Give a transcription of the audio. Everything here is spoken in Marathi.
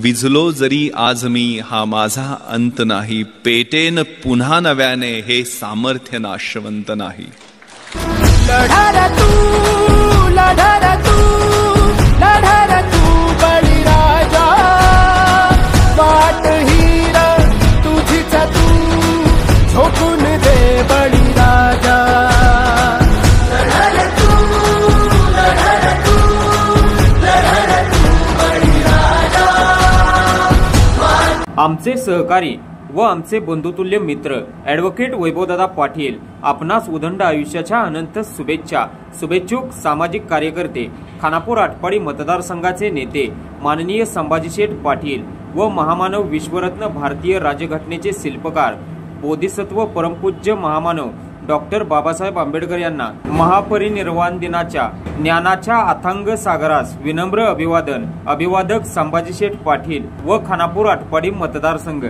विझलो जरी आज मी हा माझा अंत नाही, पेटेन पुन्हा नव्याने हे सामर्थ्य नाशवंत नाही। लढा तू बळीराजा, वाट हीर तुझीच तू झोकून दे बळीराजा। लढा तू बळीराजा। आमचे सहकारी व आमचे बंधुतुल्य मित्र ॲडव्होकेट वैभवदादा पाटील आपणास उदंड आयुष्याच्या अनंत शुभेच्छा। शुभेच्छुक सामाजिक कार्यकर्ते, खानापूर आटपाडी मतदारसंघाचे नेते माननीय संभाजीशेठ पाटील व महामानव विश्वरत्न भारतीय राज्यघटनेचे शिल्पकार बोधिसत्व परमपूज्य महामानव डॉक्टर बाबासाहेब आंबेडकर यांना महापरिनिर्वाण दिनाच्या ज्ञानाच्या अथांग सागरास विनम्र अभिवादन। अभिवादक संभाजीशेठ पाटील व खानापूर आटपाडी मतदारसंघ।